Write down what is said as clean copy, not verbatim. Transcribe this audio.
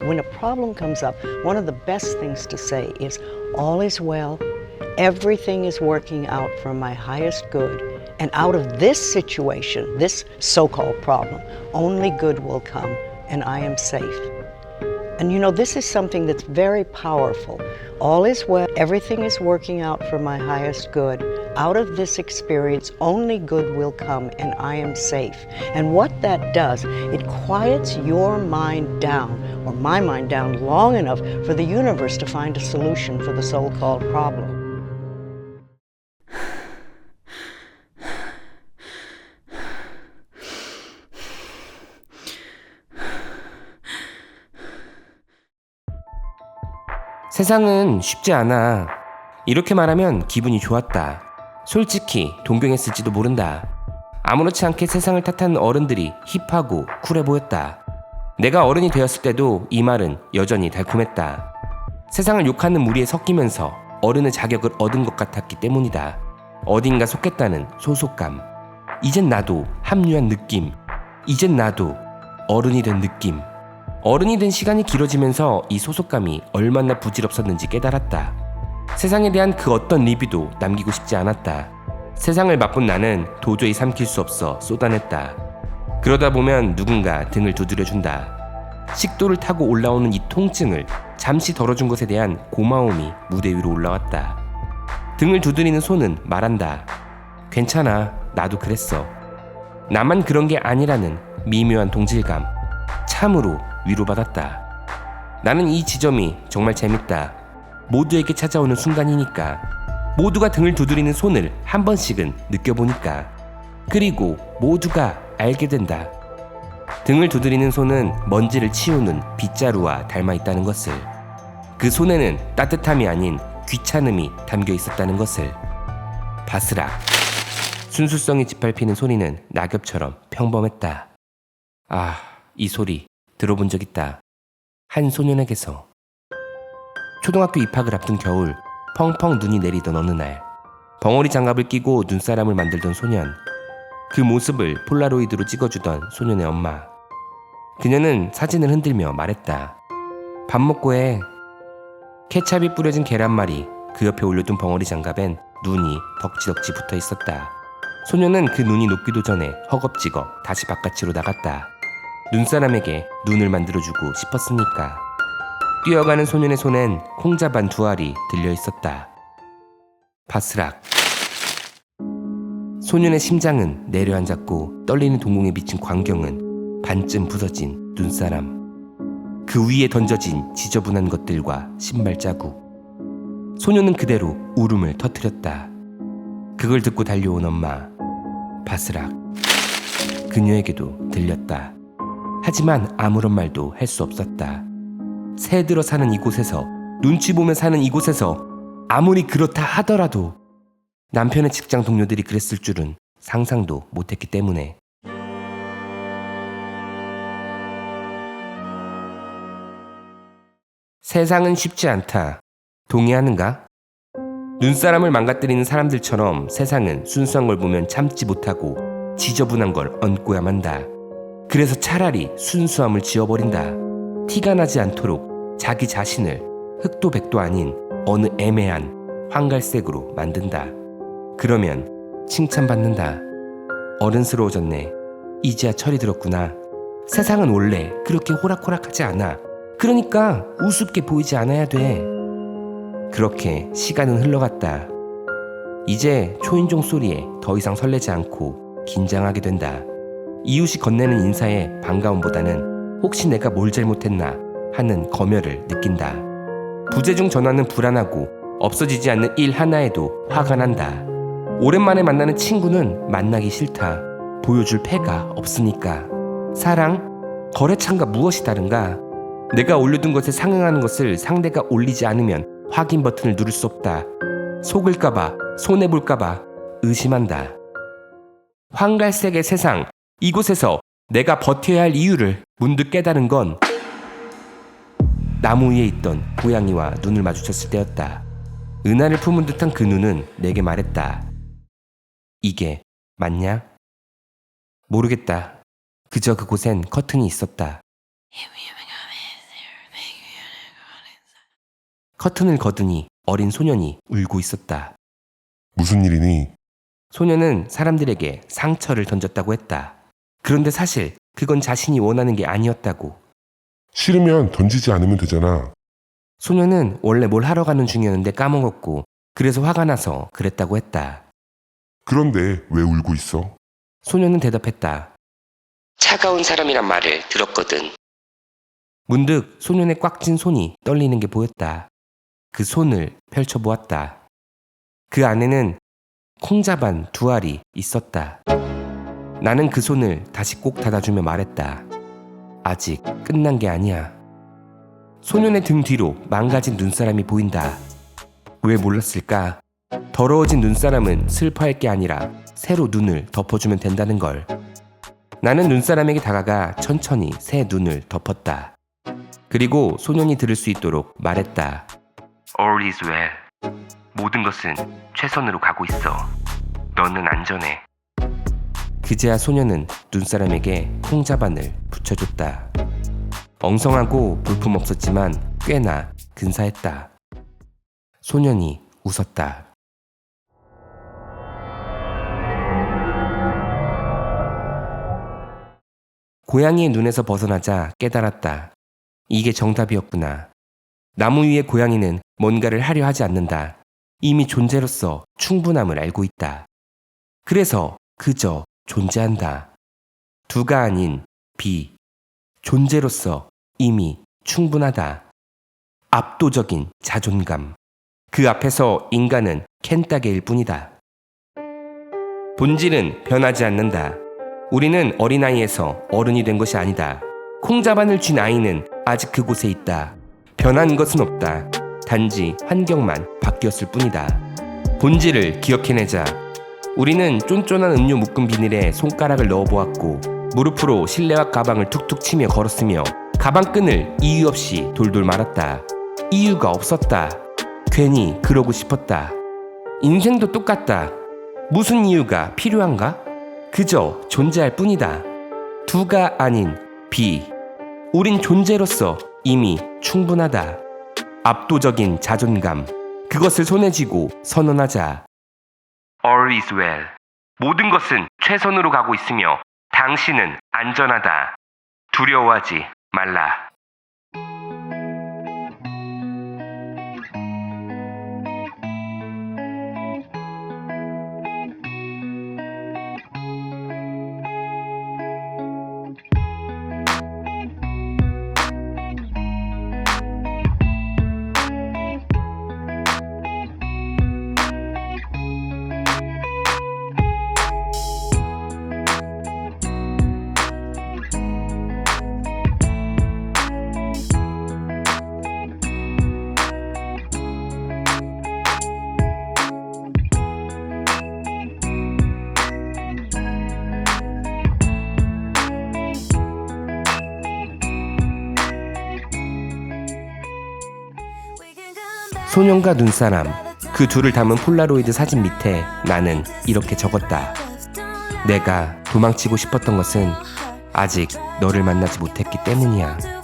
when a problem comes up, one of the best things to say is, all is well, everything is working out for my highest good, and out of this situation, this so-called problem, only good will come, and I am safe. And you know, this is something that's very powerful. All is well, everything is working out for my highest good. Out of this experience, only good will come, and I am safe. And what that does, it quiets your mind down, or my mind down, long enough for the universe to find a solution for the so-called problem. 세상은 쉽지 않아. 이렇게 말하면 기분이 좋았다. 솔직히 동경했을지도 모른다. 아무렇지 않게 세상을 탓하는 어른들이 힙하고 쿨해 보였다. 내가 어른이 되었을 때도 이 말은 여전히 달콤했다. 세상을 욕하는 무리에 섞이면서 어른의 자격을 얻은 것 같았기 때문이다. 어딘가 속했다는 소속감. 이젠 나도 합류한 느낌. 이젠 나도 어른이 된 느낌. 어른이 된 시간이 길어지면서 이 소속감이 얼마나 부질없었는지 깨달았다. 세상에 대한 그 어떤 리뷰도 남기고 싶지 않았다. 세상을 맛본 나는 도저히 삼킬 수 없어 쏟아냈다. 그러다 보면 누군가 등을 두드려준다. 식도를 타고 올라오는 이 통증을 잠시 덜어준 것에 대한 고마움이 무대 위로 올라왔다. 등을 두드리는 손은 말한다. 괜찮아, 나도 그랬어. 나만 그런 게 아니라는 미묘한 동질감. 참으로 위로받았다. 나는 이 지점이 정말 재밌다. 모두에게 찾아오는 순간이니까. 모두가 등을 두드리는 손을 한 번씩은 느껴보니까. 그리고 모두가 알게 된다. 등을 두드리는 손은 먼지를 치우는 빗자루와 닮아있다는 것을. 그 손에는 따뜻함이 아닌 귀찮음이 담겨 있었다는 것을. 바스락. 순수성이 짓밟히는 소리는 낙엽처럼 평범했다. 아, 이 소리 들어본 적 있다. 한 소년에게서. 초등학교 입학을 앞둔 겨울, 펑펑 눈이 내리던 어느 날, 벙어리 장갑을 끼고 눈사람을 만들던 소년. 그 모습을 폴라로이드로 찍어주던 소년의 엄마. 그녀는 사진을 흔들며 말했다. 밥 먹고 해. 케찹이 뿌려진 계란말이, 그 옆에 올려둔 벙어리 장갑엔 눈이 덕지덕지 붙어 있었다. 소년은 그 눈이 녹기도 전에 허겁지겁 다시 바깥으로 나갔다. 눈사람에게 눈을 만들어주고 싶었으니까. 뛰어가는 소년의 손엔 콩자반 두 알이 들려 있었다. 바스락. 소년의 심장은 내려앉았고 떨리는 동공에 비친 광경은 반쯤 부서진 눈사람. 그 위에 던져진 지저분한 것들과 신발 자국. 소년은 그대로 울음을 터뜨렸다. 그걸 듣고 달려온 엄마. 바스락. 그녀에게도 들렸다. 하지만 아무런 말도 할 수 없었다. 새들어 사는 이곳에서, 눈치 보며 사는 이곳에서 아무리 그렇다 하더라도 남편의 직장 동료들이 그랬을 줄은 상상도 못했기 때문에. 세상은 쉽지 않다. 동의하는가? 눈사람을 망가뜨리는 사람들처럼 세상은 순수한 걸 보면 참지 못하고 지저분한 걸 얹고야 만다. 그래서 차라리 순수함을 지워버린다. 티가 나지 않도록 자기 자신을 흑도 백도 아닌 어느 애매한 황갈색으로 만든다. 그러면 칭찬받는다. 어른스러워졌네. 이제야 철이 들었구나. 세상은 원래 그렇게 호락호락하지 않아. 그러니까 우습게 보이지 않아야 돼. 그렇게 시간은 흘러갔다. 이제 초인종 소리에 더 이상 설레지 않고 긴장하게 된다. 이웃이 건네는 인사에 반가움보다는 혹시 내가 뭘 잘못했나 하는 검열을 느낀다. 부재중 전화는 불안하고 없어지지 않는 일 하나에도 화가 난다. 오랜만에 만나는 친구는 만나기 싫다. 보여줄 패가 없으니까. 사랑? 거래처가 무엇이 다른가? 내가 올려둔 것에 상응하는 것을 상대가 올리지 않으면 확인 버튼을 누를 수 없다. 속을까봐, 손해볼까봐 의심한다. 황갈색의 세상, 이곳에서 내가 버텨야 할 이유를 문득 깨달은 건 나무 위에 있던 고양이와 눈을 마주쳤을 때였다. 은하를 품은 듯한 그 눈은 내게 말했다. 이게 맞냐? 모르겠다. 그저 그곳엔 커튼이 있었다. 커튼을 거두니 어린 소년이 울고 있었다. 무슨 일이니? 소년은 사람들에게 상처를 던졌다고 했다. 그런데 사실 그건 자신이 원하는 게 아니었다고. 싫으면 던지지 않으면 되잖아. 소년은 원래 뭘 하러 가는 중이었는데 까먹었고 그래서 화가 나서 그랬다고 했다. 그런데 왜 울고 있어? 소년은 대답했다. 차가운 사람이란 말을 들었거든. 문득 소년의 꽉 쥔 손이 떨리는 게 보였다. 그 손을 펼쳐보았다. 그 안에는 콩자반 2알이 있었다. 나는 그 손을 다시 꼭 닫아주며 말했다. 아직 끝난 게 아니야. 소년의 등 뒤로 망가진 눈사람이 보인다. 왜 몰랐을까? 더러워진 눈사람은 슬퍼할 게 아니라 새로 눈을 덮어주면 된다는 걸. 나는 눈사람에게 다가가 천천히 새 눈을 덮었다. 그리고 소년이 들을 수 있도록 말했다. All is well. 모든 것은 최선으로 가고 있어. 너는 안전해. 그제야 소년은 눈사람에게 콩자반을 붙여줬다. 엉성하고 볼품없었지만 꽤나 근사했다. 소년이 웃었다. 고양이의 눈에서 벗어나자 깨달았다. 이게 정답이었구나. 나무 위의 고양이는 뭔가를 하려 하지 않는다. 이미 존재로서 충분함을 알고 있다. 그래서 그저 존재한다. 두가 아닌 비. 존재로서 이미 충분하다. 압도적인 자존감. 그 앞에서 인간은 캔따개일 뿐이다. 본질은 변하지 않는다. 우리는 어린아이에서 어른이 된 것이 아니다. 콩자반을 쥔 아이는 아직 그곳에 있다. 변한 것은 없다. 단지 환경만 바뀌었을 뿐이다. 본질을 기억해내자. 우리는 쫀쫀한 음료 묶은 비닐에 손가락을 넣어보았고 무릎으로 실내화 가방을 툭툭 치며 걸었으며 가방끈을 이유 없이 돌돌 말았다. 이유가 없었다. 괜히 그러고 싶었다. 인생도 똑같다. 무슨 이유가 필요한가? 그저 존재할 뿐이다. 두가 아닌 비. 우린 존재로서 이미 충분하다. 압도적인 자존감. 그것을 손에 쥐고 선언하자. All is well. 모든 것은 최선으로 가고 있으며 당신은 안전하다. 두려워하지 말라. 소년과 눈사람, 그 둘을 담은 폴라로이드 사진 밑에 나는 이렇게 적었다. 내가 도망치고 싶었던 것은 아직 너를 만나지 못했기 때문이야.